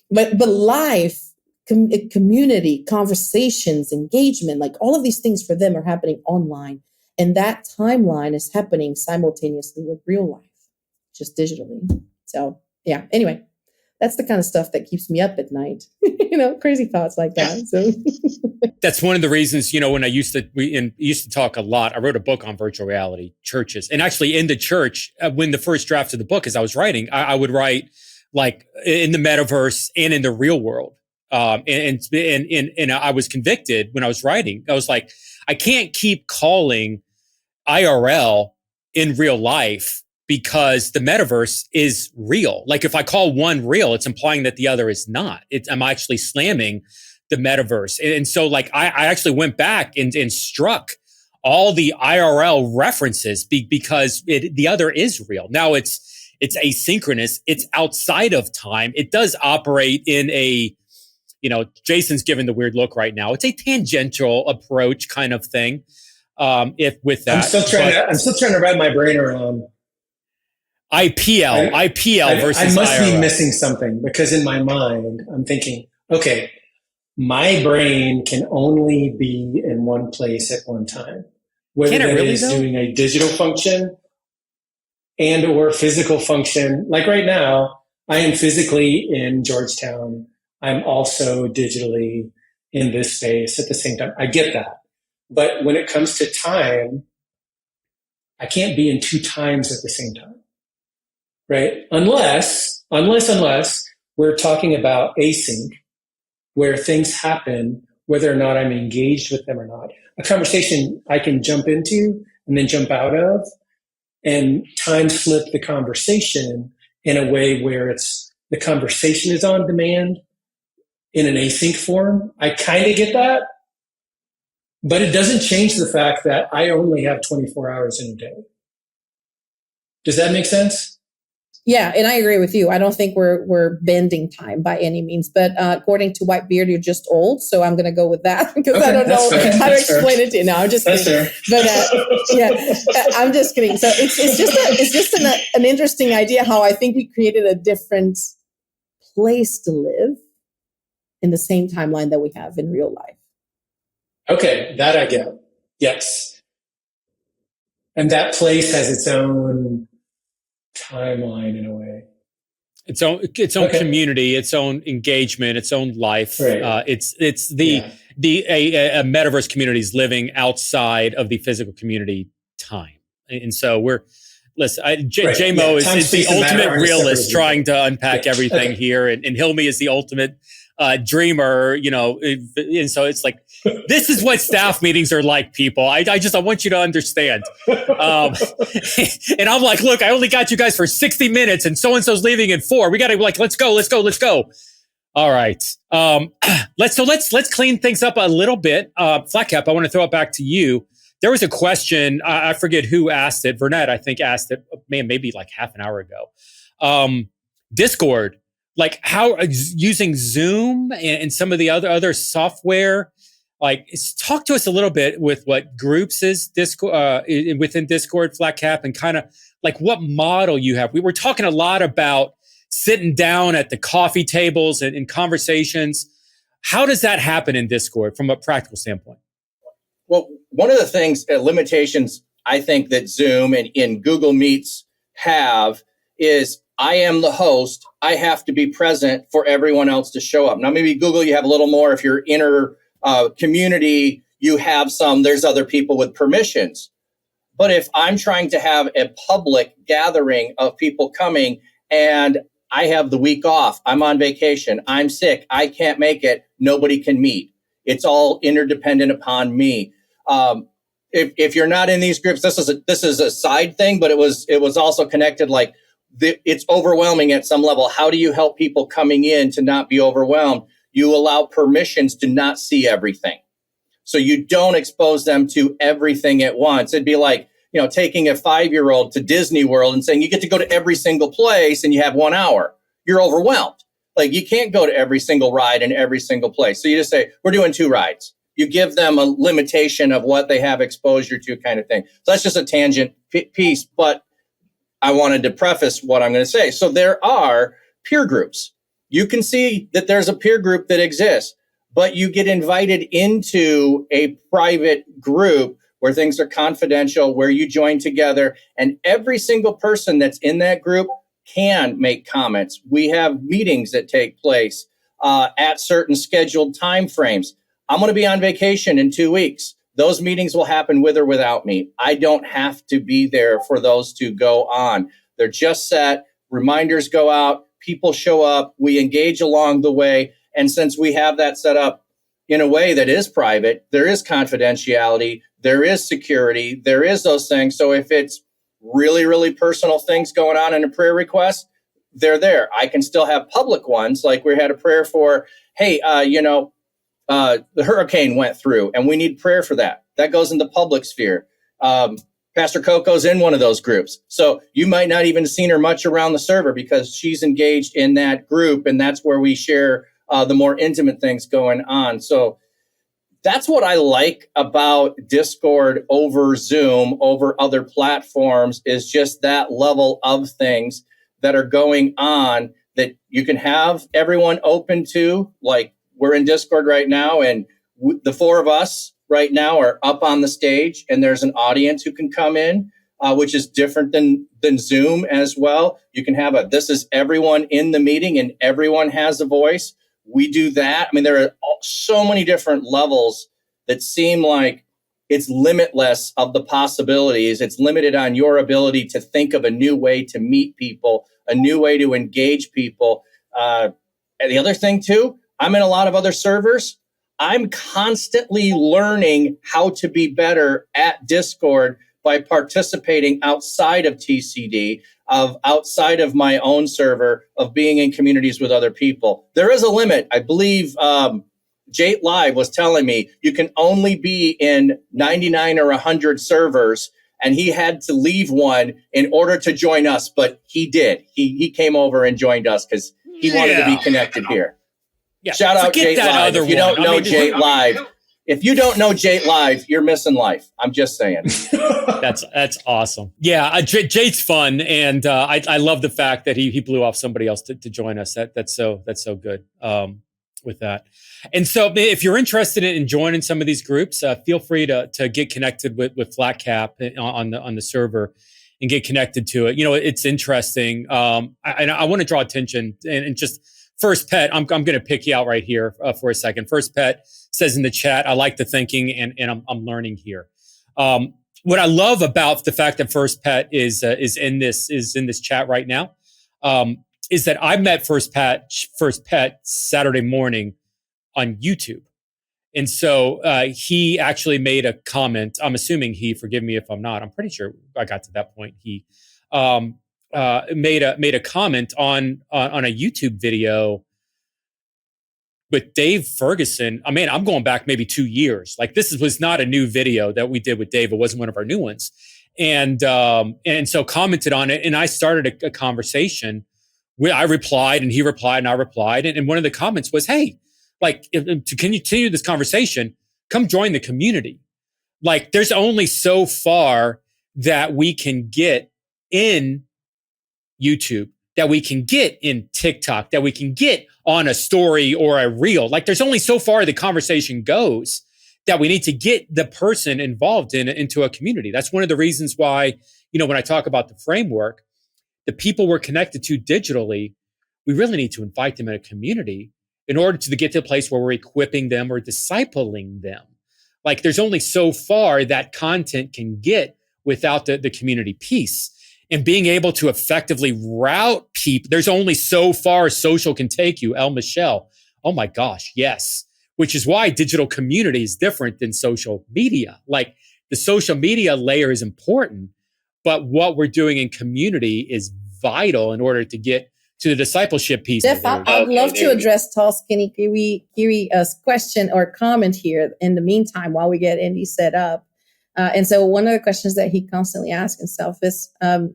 S6: but life, community, conversations, engagement, like all of these things for them are happening online. And that timeline is happening simultaneously with real life, just digitally. So yeah, anyway, that's the kind of stuff that keeps me up at night, crazy thoughts like that. So
S3: that's one of the reasons, when I used to talk a lot. I wrote a book on virtual reality churches, and actually in the church, when the first draft of the book, as I was writing, I would write like in the metaverse and in the real world. And I was convicted when I was writing. I was like, I can't keep calling IRL in real life because the metaverse is real. Like if I call one real, it's implying that the other is not. I'm actually slamming the metaverse. And so like I actually went back and struck all the IRL references because the other is real. Now it's asynchronous. It's outside of time. It does operate in a, Jason's given the weird look right now. It's a tangential approach kind of thing. If with that,
S1: I'm still trying to wrap my brain around
S3: IPL versus
S1: I must
S3: IRL.
S1: be missing something because in my mind, I'm thinking, okay, my brain can only be in one place at one time. Whether that is doing a digital function and or physical function. Like right now, I am physically in Georgetown. I'm also digitally in this space at the same time. I get that. But when it comes to time, I can't be in two times at the same time. Right? Unless we're talking about async, where things happen, whether or not I'm engaged with them or not. A conversation I can jump into and then jump out of and time slip the conversation in a way where the conversation is on demand in an async form. I kind of get that, but it doesn't change the fact that I only have 24 hours in a day. Does that make sense?
S6: Yeah, and I agree with you. I don't think we're bending time by any means, but according to Whitebeard, you're just old. So I'm going to go with that because I don't know how to explain it to you. No, I'm just kidding. But I'm just kidding. So it's just an interesting idea how I think we created a different place to live in the same timeline that we have in real life.
S1: Okay, that I get. Yes, and that place has its own timeline in a way,
S3: its own community, its own engagement, its own life.
S1: Right.
S3: It's a metaverse community is living outside of the physical community time, and so JMO is the ultimate realist trying to unpack everything here, and Hilmi is the ultimate dreamer, and so it's like, this is what staff meetings are like, people. I want you to understand. And I'm like, look, I only got you guys for 60 minutes and so-and-so's leaving in 4. We got to let's go. All right. Let's clean things up a little bit. Flatcap, I want to throw it back to you. There was a question. I forget who asked it. Vernette, I think, asked it, maybe like half an hour ago. Discord. Like how using Zoom and some of the other software, like talk to us a little bit with what groups is Discord within Discord, Flatcap, and kind of like what model you have. We were talking a lot about sitting down at the coffee tables and conversations. How does that happen in Discord from a practical standpoint?
S5: Well, one of the things, limitations I think that Zoom and in Google Meets have is I am the host. I have to be present for everyone else to show up. Now, maybe Google, you have a little more. If you're inner community, you have some. There's other people with permissions. But if I'm trying to have a public gathering of people coming and I have the week off, I'm on vacation, I'm sick, I can't make it, nobody can meet. It's all interdependent upon me. If you're not in these groups, this is a side thing, but it was also connected. Like it's overwhelming at some level. How do you help people coming in to not be overwhelmed? You allow permissions to not see everything, so you don't expose them to everything at once. It'd be like taking a 5-year-old to Disney World and saying you get to go to every single place and you have 1 hour. You're overwhelmed. Like you can't go to every single ride in every single place. So you just say we're doing 2 rides. you give them a limitation of what they have exposure to, kind of thing. So that's just a tangent piece, but I wanted to preface what I'm going to say. So there are peer groups. You can see that there's a peer group that exists, but you get invited into a private group where things are confidential, where you join together, and every single person that's in that group can make comments. We have meetings that take place at certain scheduled time frames. I'm going to be on vacation in 2 weeks. Those meetings will happen with or without me. I don't have to be there for those to go on. They're just set. Reminders go out. People show up. We engage along the way. And since we have that set up in a way that is private, there is confidentiality, there is security, there is those things. So if it's really, really personal things going on in a prayer request, they're there. I can still have public ones, like we had a prayer for, hey, the hurricane went through and we need prayer for that. That goes in the public sphere. Pastor Coco's in one of those groups. So you might not even have seen her much around the server because she's engaged in that group, and that's where we share the more intimate things going on. So that's what I like about Discord over Zoom, over other platforms, is just that level of things that are going on that you can have everyone open to. Like, we're in Discord right now, and the four of us right now are up on the stage, and there's an audience who can come in, which is different than Zoom as well. You can have this is everyone in the meeting, and everyone has a voice. We do that. I mean, there are so many different levels that seem like it's limitless of the possibilities. It's limited on your ability to think of a new way to meet people, a new way to engage people. And the other thing, too, I'm in a lot of other servers. I'm constantly learning how to be better at Discord by participating outside of TCD, outside of my own server, of being in communities with other people. There is a limit. I believe Jate Live was telling me you can only be in 99 or 100 servers, and he had to leave one in order to join us, but he did. He came over and joined us because he wanted to be connected here.
S3: Yeah.
S5: Shout out Jate Live. If you don't know Jate Live, if you don't know Jate Live, you're missing life. I'm just saying.
S3: That's awesome. Yeah, Jate's fun, and I love the fact that he blew off somebody else to join us. That's so good with that. And so, if you're interested in joining some of these groups, feel free to get connected with Flat Cap on the server and get connected to it. You know, it's interesting. I want to draw attention and just. First Pet, I'm going to pick you out right here for a second. First Pet says in the chat, I like the thinking and I'm learning here. What I love about the fact that First Pet is in this chat right now is that I met First Pet Saturday morning on YouTube. And so he actually made a comment. I'm assuming forgive me if I'm not, I'm pretty sure I got to that point. He made a comment on a YouTube video with Dave Ferguson. I mean, I'm going back maybe 2 years. Like, this was not a new video that we did with Dave. It wasn't one of our new ones. And so commented on it, and I started a conversation. I replied, and he replied, and I replied. And one of the comments was, hey, like, to continue this conversation, come join the community. Like, there's only so far that we can get in YouTube, that we can get in TikTok, that we can get on a story or a reel. Like, there's only so far the conversation goes that we need to get the person involved into a community. That's one of the reasons why, when I talk about the framework, the people we're connected to digitally, we really need to invite them in a community in order to get to a place where we're equipping them or discipling them. Like, there's only so far that content can get without the community piece. And being able to effectively route people, there's only so far social can take you. El Michelle, oh my gosh, yes. Which is why digital community is different than social media. Like, the social media layer is important, but what we're doing in community is vital in order to get to the discipleship piece.
S6: Jeff, I'd love to address Tall Skinny Kiri's question or comment here in the meantime while we get Indy set up. And so one of the questions that he constantly asks himself is, ask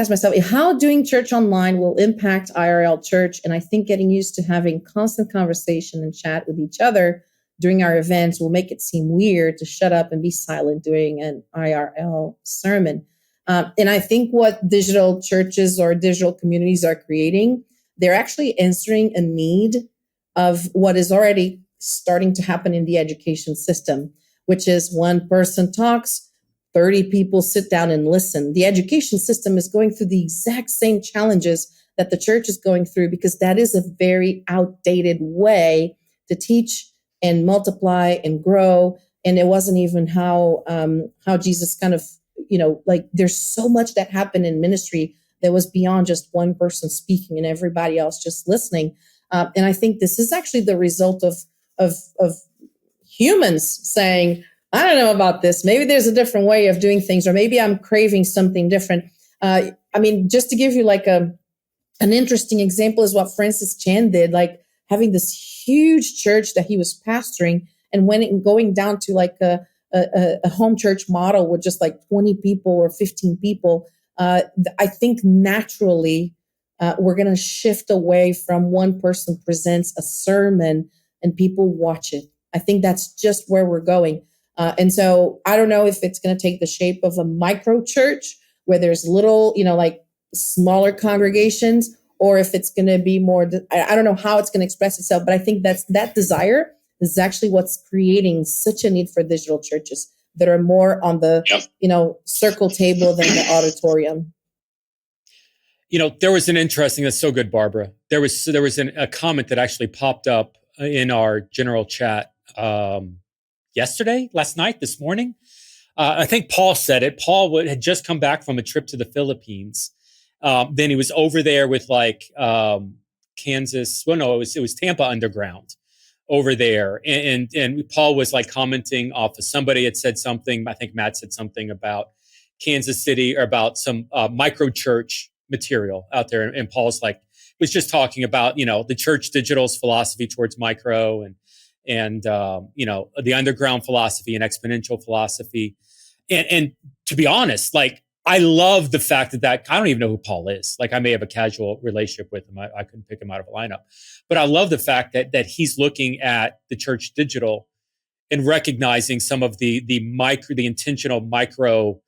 S6: myself, how doing church online will impact IRL church? And I think getting used to having constant conversation and chat with each other during our events will make it seem weird to shut up and be silent during an IRL sermon. And I think what digital churches or digital communities are creating, they're actually answering a need of what is already starting to happen in the education system, which is one person talks, 30 people sit down and listen. The education system is going through the exact same challenges that the church is going through, because that is a very outdated way to teach and multiply and grow. And it wasn't even how Jesus kind of, like there's so much that happened in ministry that was beyond just one person speaking and everybody else just listening. And I think this is actually the result of humans saying, I don't know about this. Maybe there's a different way of doing things, or maybe I'm craving something different. Just to give you like an interesting example is what Francis Chan did, like having this huge church that he was pastoring, and going down to like a home church model with just like 20 people or 15 people. I think naturally we're going to shift away from one person presents a sermon and people watch it. I think that's just where we're going. And so I don't know if it's going to take the shape of a micro church where there's little, like smaller congregations, or if it's going to be more, I don't know how it's going to express itself, but I think that desire is actually what's creating such a need for digital churches that are more on the, circle table than the auditorium.
S3: There was an interesting, that's so good, Barbara. There was a comment that actually popped up in our general chat last night, this morning. I think Paul said it. Paul had just come back from a trip to the Philippines. Then he was over there with Kansas. Well, no, it was Tampa Underground over there. And Paul was like commenting off of somebody had said something. I think Matt said something about Kansas City or about some micro church material out there. And Paul's was just talking about, the Church.digital's philosophy towards micro and the underground philosophy and exponential philosophy. And to be honest, I love the fact that I don't even know who Paul is. I may have a casual relationship with him. I couldn't pick him out of a lineup, but I love the fact that he's looking at the Church Digital and recognizing some of the intentional micro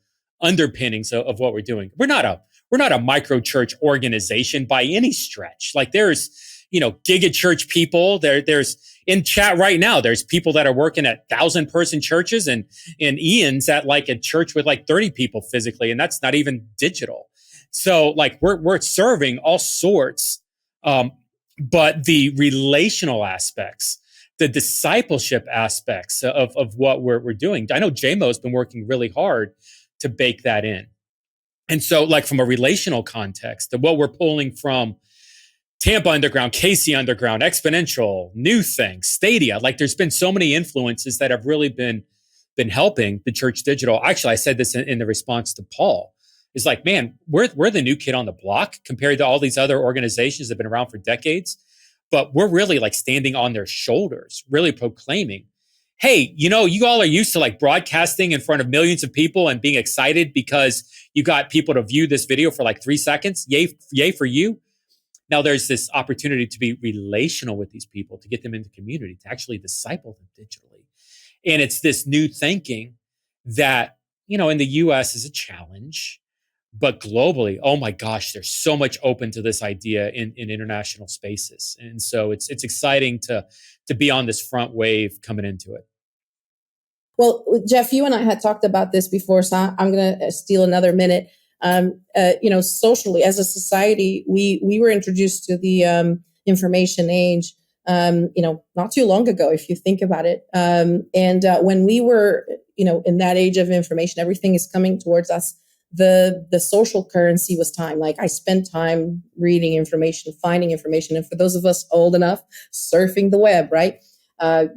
S3: underpinnings of what we're doing. We're not a micro church organization by any stretch. There's, giga church people. There's in chat right now, there's people that are working at 1,000-person churches, and Ian's at a church with 30 people physically, and that's not even digital. So we're serving all sorts, but the relational aspects, the discipleship aspects of what we're doing. I know JMO's been working really hard to bake that in. And so from a relational context, what we're pulling from Tampa Underground, KC Underground, Exponential, New Thing, Stadia, there's been so many influences that have really been helping the Church Digital. Actually, I said this in the response to Paul. It's man, we're the new kid on the block compared to all these other organizations that have been around for decades. But we're really standing on their shoulders, really proclaiming, hey, you all are used to broadcasting in front of millions of people and being excited because you got people to view this video for 3 seconds. Yay for you. Now there's this opportunity to be relational with these people, to get them into community, to actually disciple them digitally. And it's this new thinking that, in the US is a challenge, but globally, oh my gosh, there's so much open to this idea in international spaces. And so it's exciting to be on this front wave coming into it.
S6: Well, Jeff, you and I had talked about this before, so I'm going to steal another minute. Socially, as a society, we were introduced to the information age, not too long ago, if you think about it. When we were, in that age of information, everything is coming towards us. The social currency was time. I spent time reading information, finding information. And for those of us old enough, surfing the web, right?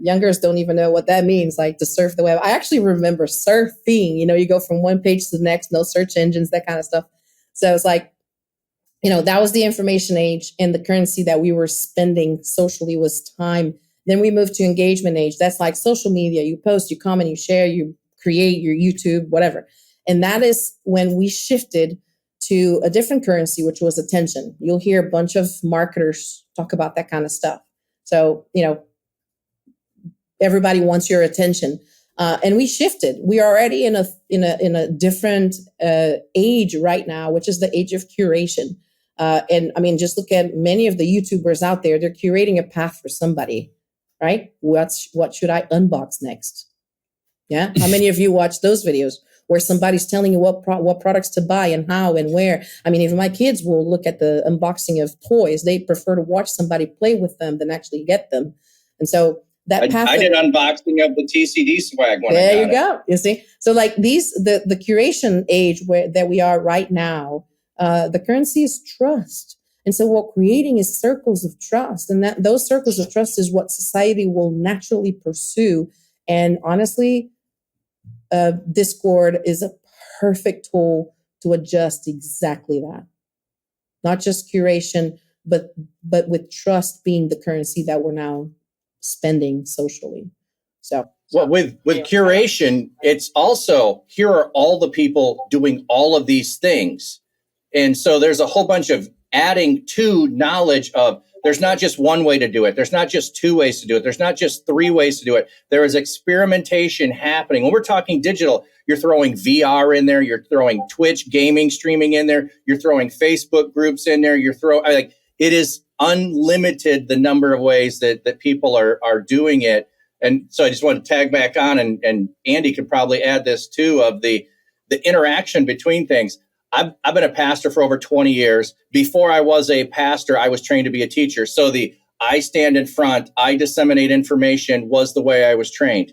S6: Youngers don't even know what that means, to surf the web. I actually remember surfing, you go from one page to the next, no search engines, that kind of stuff. So it's that was the information age, and the currency that we were spending socially was time. Then we moved to engagement age. That's social media. You post, you comment, you share, you create your YouTube, whatever. And that is when we shifted to a different currency, which was attention. You'll hear a bunch of marketers talk about that kind of stuff. So, everybody wants your attention. And we shifted. We are already in a different age right now, which is the age of curation. And I mean, just look at many of the YouTubers out there. They're curating a path for somebody, right? What should I unbox next? Yeah. How many of you watch those videos where somebody's telling you what products to buy and how and where? I mean, even my kids will look at the unboxing of toys. They prefer to watch somebody play with them than actually get them. And so that path.
S5: I did unboxing of the TCD swag one.
S6: There you go. You see, so like the curation age that we are right now, the currency is trust. And so what creating is circles of trust, and that those circles of trust is what society will naturally pursue. And honestly, Discord is a perfect tool to adjust exactly that. Not just curation, but with trust being the currency that we're now spending socially. So
S5: well, with curation, it's also, here are all the people doing all of these things. And so there's a whole bunch of adding to knowledge of, there's not just one way to do it. There's not just two ways to do it. There's not just three ways to do it. There is experimentation happening. When we're talking digital, you're throwing VR in there. You're throwing Twitch gaming streaming in there. You're throwing Facebook groups in there. It is unlimited, the number of ways that people are doing it. And so I just want to tag back on, and Andy could probably add this too, of the interaction between things. I've been a pastor for over 20 years. Before I was a pastor, I was trained to be a teacher. So I stand in front, I disseminate information was the way I was trained.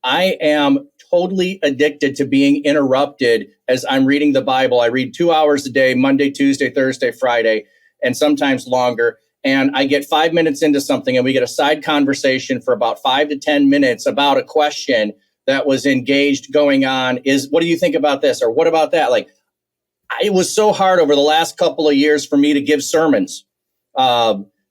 S5: I am totally addicted to being interrupted as I'm reading the Bible. I read 2 hours a day, Monday, Tuesday, Thursday, Friday, and sometimes longer. And I get 5 minutes into something and we get a side conversation for about 5 to 10 minutes about a question that was engaged going on. What do you think about this? Or what about that? Like, it was so hard over the last couple of years for me to give sermons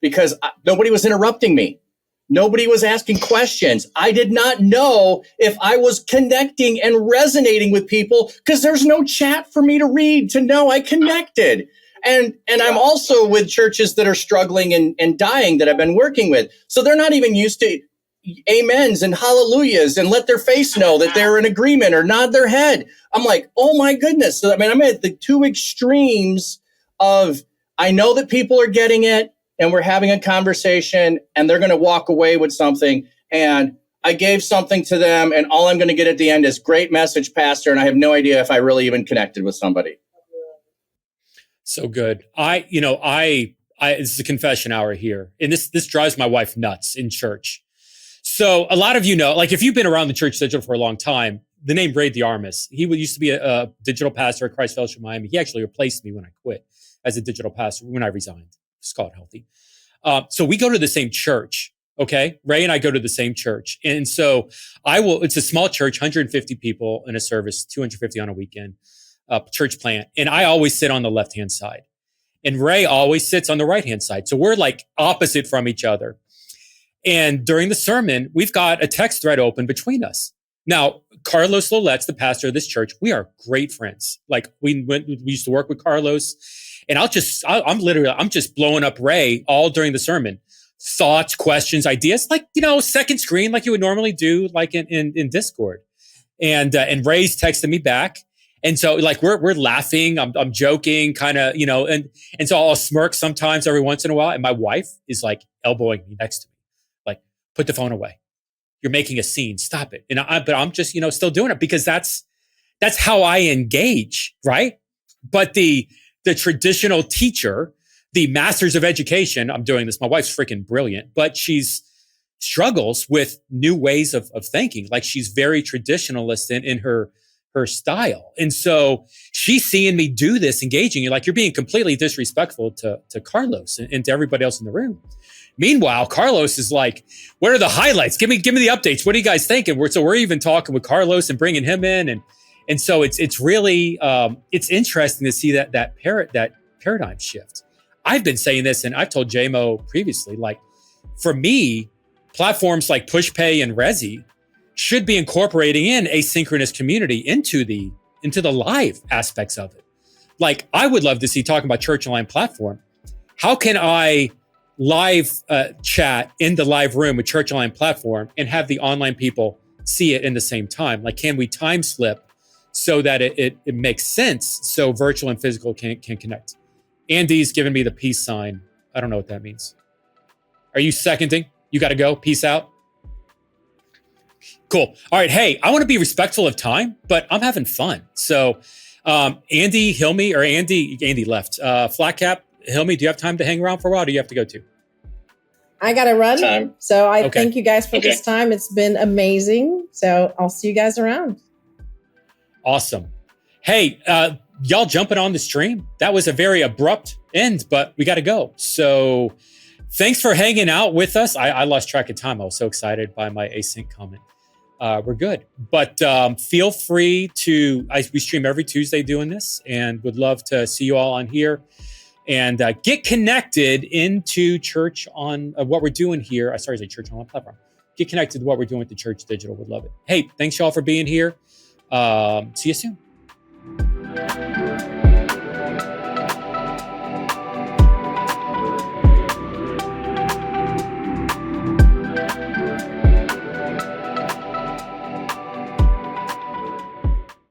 S5: because nobody was interrupting me. Nobody was asking questions. I did not know if I was connecting and resonating with people because there's no chat for me to read to know I connected. And I'm also with churches that are struggling and dying that I've been working with. So they're not even used to amens and hallelujahs and let their face know that they're in agreement or nod their head. I'm like, oh my goodness. So, I mean, I'm at the two extremes of, I know that people are getting it and we're having a conversation and they're going to walk away with something. And I gave something to them and all I'm going to get at the end is great message, pastor. And I have no idea if I really even connected with somebody.
S3: So good. It's a confession hour here. And this drives my wife nuts in church. So a lot of you know, like if you've been around the Church Digital for a long time, the name Ray DeArmas, he used to be a digital pastor at Christ Fellowship Miami. He actually replaced me when I quit as a digital pastor, when I resigned. It's called healthy. So we go to the same church, okay? Ray and I go to the same church. And so it's a small church, 150 people in a service, 250 on a weekend, church plant. And I always sit on the left-hand side. And Ray always sits on the right-hand side. So we're like opposite from each other. And during the sermon, we've got a text thread open between us. Now, Carlos Lolette's the pastor of this church. We are great friends. Like we used to work with Carlos, and I'm just blowing up Ray all during the sermon. Thoughts, questions, ideas, like, second screen, like you would normally do, like in Discord. And Ray's texting me back. And so like we're laughing, I'm joking, kind of, and so I'll smirk sometimes every once in a while. And my wife is like elbowing me next to me. Put the phone away. You're making a scene. Stop it. But I'm just, still doing it because that's how I engage, right? But the traditional teacher, the masters of education, I'm doing this. My wife's freaking brilliant, but she's struggles with new ways of thinking. Like she's very traditionalist in her style. And so she's seeing me do this, engaging you, like you're being completely disrespectful to Carlos and to everybody else in the room. Meanwhile, Carlos is like, what are the highlights? Give me the updates. What are you guys thinking? We're even talking with Carlos and bringing him in. And so it's really, it's interesting to see that paradigm shift. I've been saying this, and I've told JMO previously, like for me, platforms like PushPay and Resi should be incorporating in asynchronous community into the live aspects of it. Like I would love to see, talking about Church Online platform, how can I live chat in the live room with Church Online platform and have the online people see it in the same time? Like, can we time slip so that it makes sense so virtual and physical can connect? Andy's giving me the peace sign. I don't know what that means. Are you seconding? You got to go. Peace out. Cool. All right. Hey, I want to be respectful of time, but I'm having fun. So Andy, Hilmy, or Andy left. Flat Cap, Hilmy, do you have time to hang around for a while? Or do you have to go too?
S6: I got to run.
S5: Time.
S6: So I
S3: Okay.
S6: thank you guys for this time. It's been amazing. So I'll see you guys around.
S3: Awesome. Hey, y'all jumping on the stream. That was a very abrupt end, but we got to go. So thanks for hanging out with us. I lost track of time. I was so excited by my async comment. We're good. But feel free to, we stream every Tuesday doing this, and would love to see you all on here and get connected into church on what we're doing here. Sorry, I said Church Online platform. Get connected to what we're doing with the Church Digital. Would love it. Hey, thanks y'all for being here. See you soon.